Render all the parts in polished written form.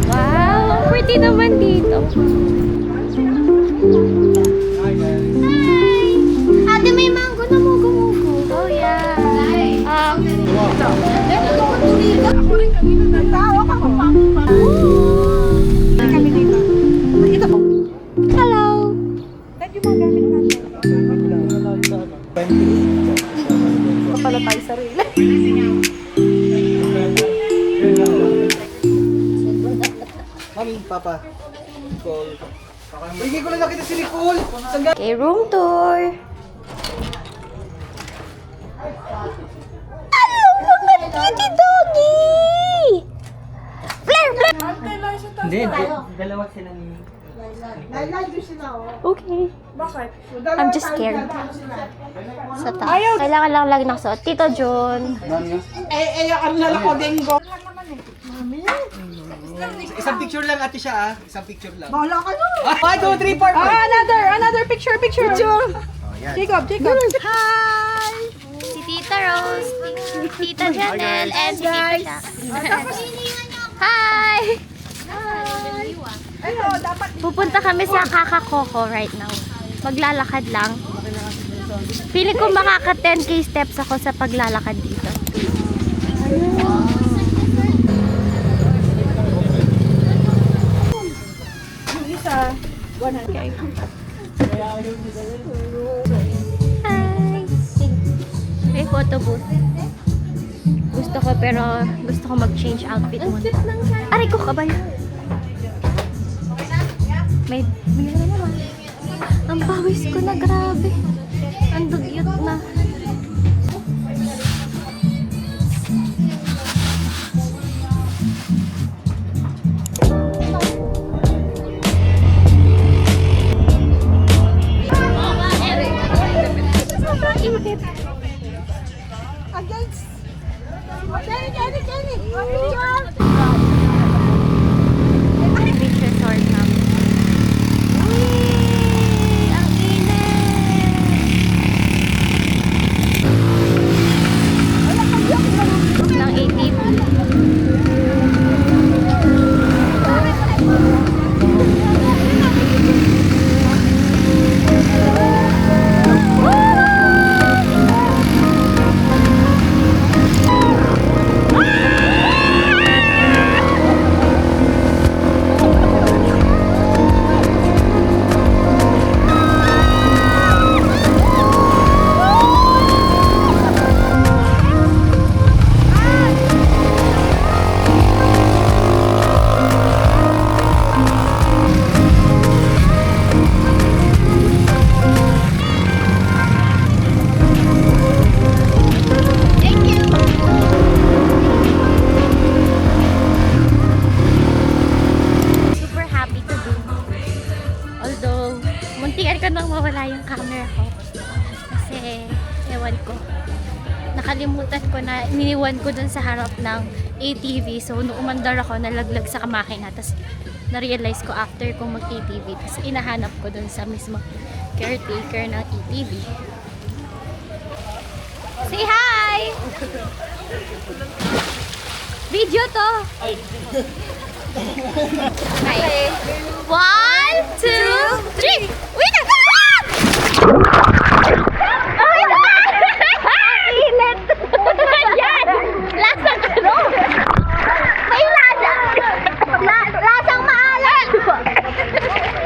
Wow, pretty naman dito. Ate, may mango na mugo-mugo. Oh, yeah. Ako rin kanina nagtawa ako. Kami dito. Ito po. Hello. Kahit yung mga gamit natin. Kapala tayo sarili. Mami, Papa, Nicole. Hindi ko lang nakita si Nicole. Okay, room tour. Hello, mga kitty doggy! Flare, flare! Hindi, dalawa sila ni... Nandun sila, oh. Okay. Bakit? I'm just scared. Sa taas. Kailangan lang lagi nakasuot. Tito John. Ang lalako dingo. Isang picture lang ate siya ah. Isang picture lang. Bahala ka na. 1, 2, 3, 4, 5. Another picture. Jacob. Hi! Si Tita Rose, Tita Janelle, and si Tita Jack. Hi! Pupunta kami sa Kakakoko right now. Maglalakad lang. Feeling ko makaka 10k steps ako sa paglalakad dito. Yung isa, 100. Hi! May photo booth. Gusto ko pero gusto ko mag-change outfit muna. Aray ko, kabay! May ano naman. Ang pawis ko na, grabe. Ang dugyot na. Sobrang init. Against. Beach resort namin. Uy! Ang init! Ng ATV. Yung camera ko kasi ewan ko, nakalimutan ko na iniwan ko dun sa harap ng ATV. So nung umandar ako, nalaglag sa makina, tapos na-realize ko after kong mag-ATV, tapos inahanap ko dun sa mismo caretaker ng ATV. Say hi! Video to! Okay. 1, 2, 3! Wait! Ay, init! Yan! Lasang ano? May lasa! Lasang maalat!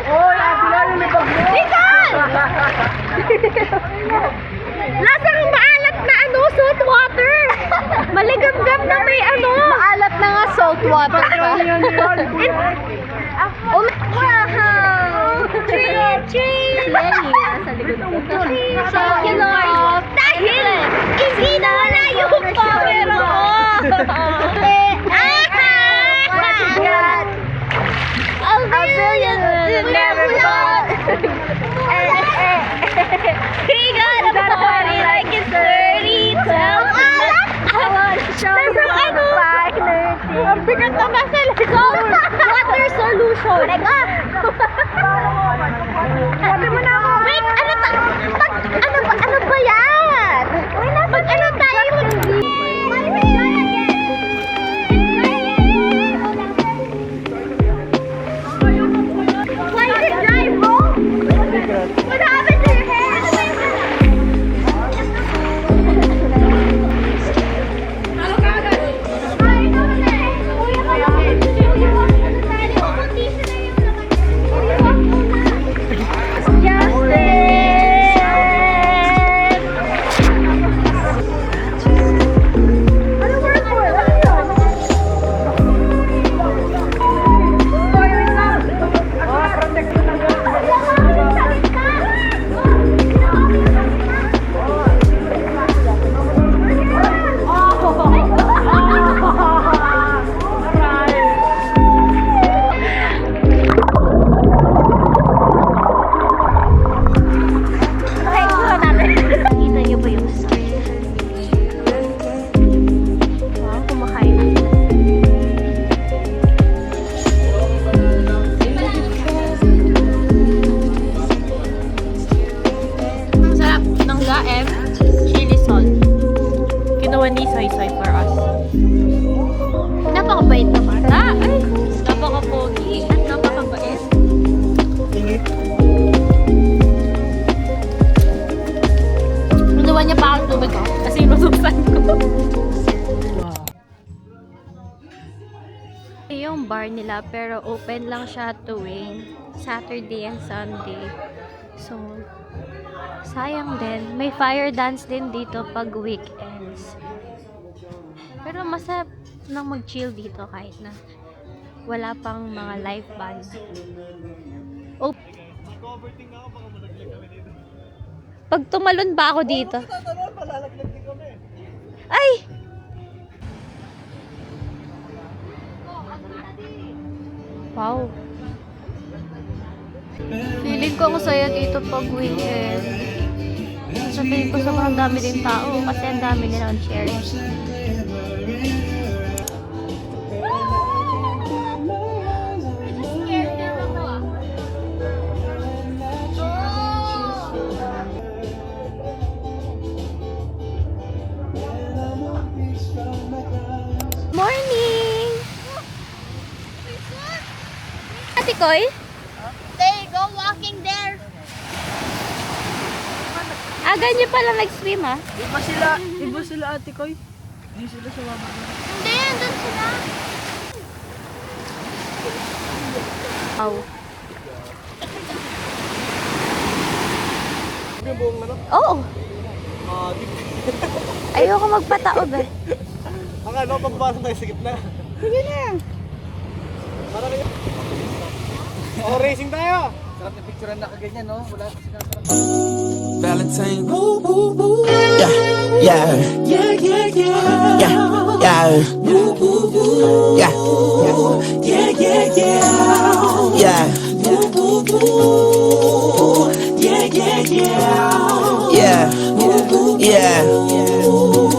Oh, may bagyo. Ikaw! Lasang maalat na ano, salt water! Maligam-gam na may ano! Maalat na nga salt water pa. Oh, wow! Tree! Lenny, nasa likod ko. Thank you, Lord. Dahil hindi na wala yung camera ko. A billion never thought. He got a party like it's 30. I want to show you ano? Ang bigat na vessel. Water solution. Sabi mo na ako. Wait, ano ba yan? Mag ano tayo? napaka-pogi at napakabait. Ingit. Inuwan niya pa ang tubig ko kasi inusuksan ko. Yung bar nila pero open lang siya tuwing Saturday and Sunday. So, sayang din. May fire dance din dito pag weekends. Pero masarap nang mag-chill dito kahit na wala pang mga live band. Oh. Pag tumalon ba ako dito? Ay! Wow. Feeling ko ang saya dito pag weekend. Sabihin ko sobrang dami din tao kasi ang dami nilang chairs. Morning! Ate Koy? They go walking there. Aga niyo pala nag-swim ah. Iba sila ate ko. Hindi sila sa mama. Hindi, andun sila. Wow. Yung buong ano? Oo. Di. Ayoko magpataob eh. Akala ko pagpapasok tayo sa gitna. Sige na. Parang yun. Oh, racing tayo! Sarap na picturean na kaganyan, no? Wala kasi nasarap. Valentine, woo, woo, woo. Yeah, yeah, yeah, yeah, yeah, yeah, yeah, woo, woo, woo. Yeah, yeah, yeah, yeah, yeah, woo, woo, woo. Yeah, yeah, yeah, yeah, woo, woo, yeah.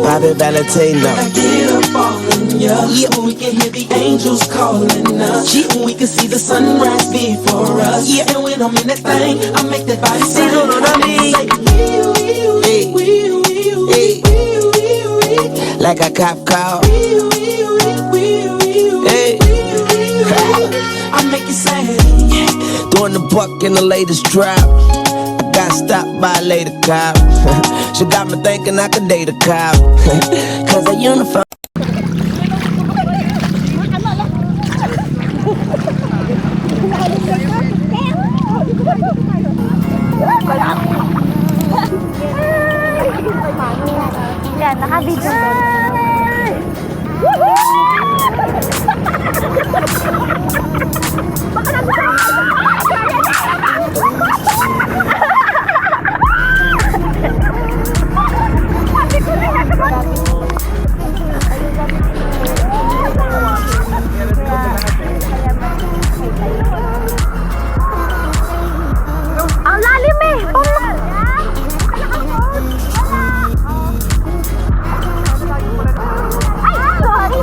Bobby Valentino. I get up all in ya. Yeah, we can hear the angels calling us. Yeah, we can see the sunrise before us. Yeah, and when I'm in that thing, I make that body say, you know what I mean? Hey, hey, like a cop call. Hey, I make it say, throwing the buck in the latest drop. Got stopped by a lady cop. She got me thinking I could date a cop. Cause a uniform. Yan, naka-video. Ang lalim eh! Ay, sorry!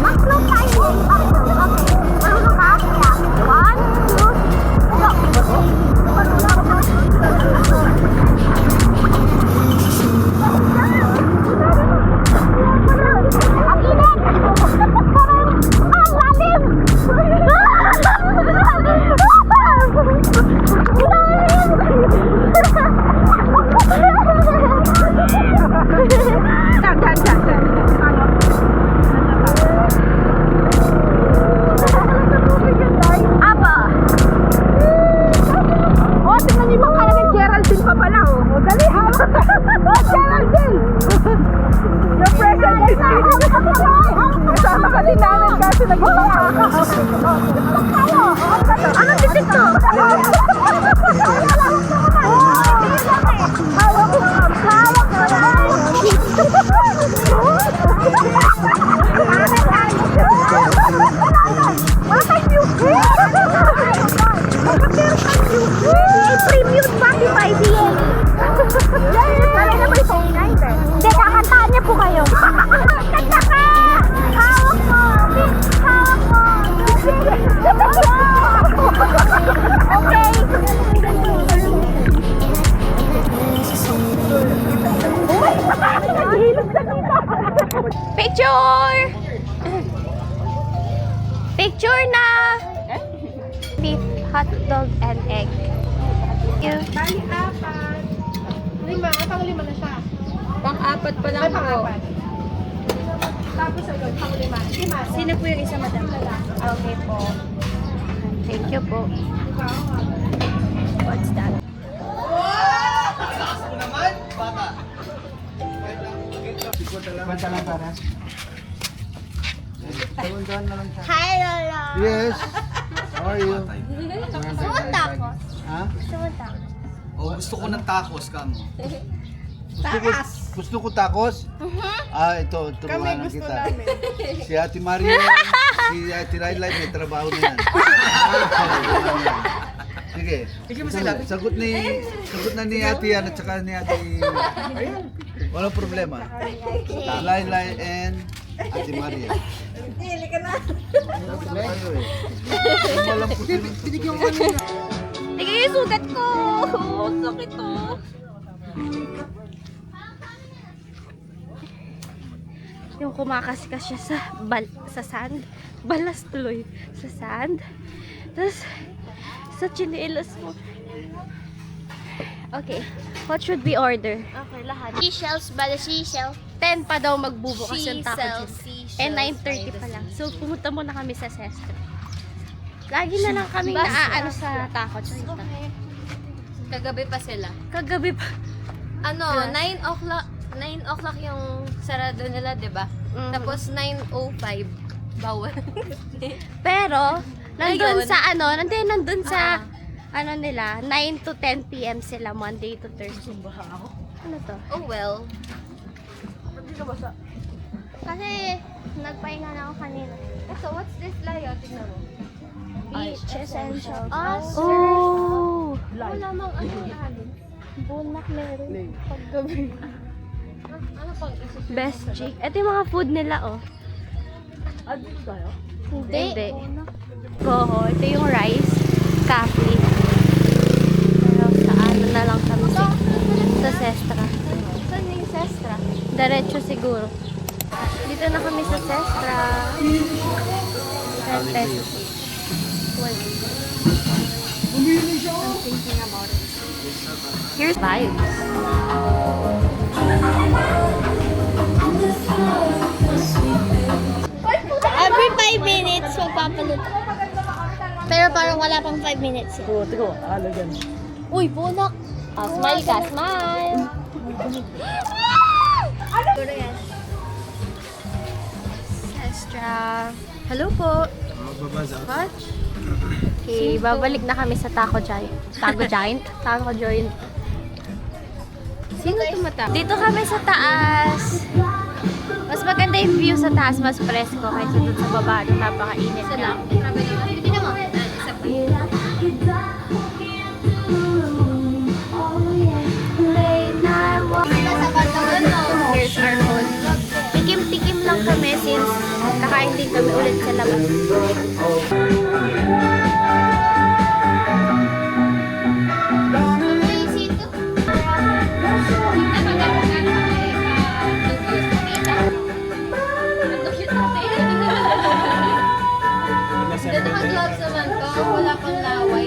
Makro tayo! Okay. Marunong ka? Yeah. 'Picture! Picture na! Beef, hot dog, and egg. Thank you. Bali, 4. 5, pang-5 na siya. Pang-4 pa lang Ay, po. pang-4. Tapos ayun, pang-5. Sino po yung isa, madam? Okay po. Thank you po. What's that? Taas mo naman, bata. Bata lang para. Dawan-dawan na lang siya. Hi, Lola. Yes. How are you? Gusto mo tacos? Ha? Gusto mo tacos? Oh, gusto ko ng tacos, kamo. Gusto ko tacos? Ito, turuan kita. Si Ate Maria, si Ate Lailay, may trabaho na yan. Sige. Sagot na ni Ate yan at saka ni Ate. Walang problema. Lailay and Ate Maria. Hindi ka na. Binigyan ko nila. Tingnan yung sugat ko! Sakit to! Yung kumakaskas siya sa sand. Balas tuloy sa sand. Tapos, sa chinelas mo. Okay. What should we order? Okay, lahat. Seashells ba? The seashells? 10 pa daw magbubukas yung taco. Seashells. Eh, 9:30 pa lang. So, pumunta muna kami sa Sestra. Lagi na lang kami naaano sa taco. Okay. Kagabi pa sila. Kagabi pa. Ano, 9 o'clock. 9 o'clock yung sarado nila, di ba? Mhm. Tapos 9:05. Bawal. Pero, nandun Ayun. sa nandun sa ano nila, 9 to 10 p.m. sila Monday to Thursday. Ano to? Oh well. Kasi, nagpahinga na ako kanina. So, what's this layo? Tignan mo. Beach essentials. Oh! Wala mang ano. Bunak meron. Paggabi. Ano pang isusunod? Best chick. Ito yung mga food nila, oh. Dito tayo? Hindi. Goho. Ito yung rice, coffee. Pero sa ano na lang kami sa Sestra. Saan yung sestra? Diretso siguro. Dito na kami sa Sestra. 10 pesos each. I'm thinking about it. Here's vibes. Every 5 minutes, magpapalit. Pero parang wala pang 5 minutes. Tigo, alagan. Uy, bunak! Smile ka, smile! Ano yan? Sestra. Hello po. Watch. Okay, babalik na kami sa Taco Giant. Taco Giant? Taco Joint. Sino tumata? Dito kami sa taas. Mas maganda yung view sa taas, mas presko kaysa dun sa baba. Doon napakainit na. Hindi mo. Isa pa. Here's our food. Tikim-tikim lang kami since kakain din kami ulit sa labas. Ganda ng gloves naman to. Wala pang laway.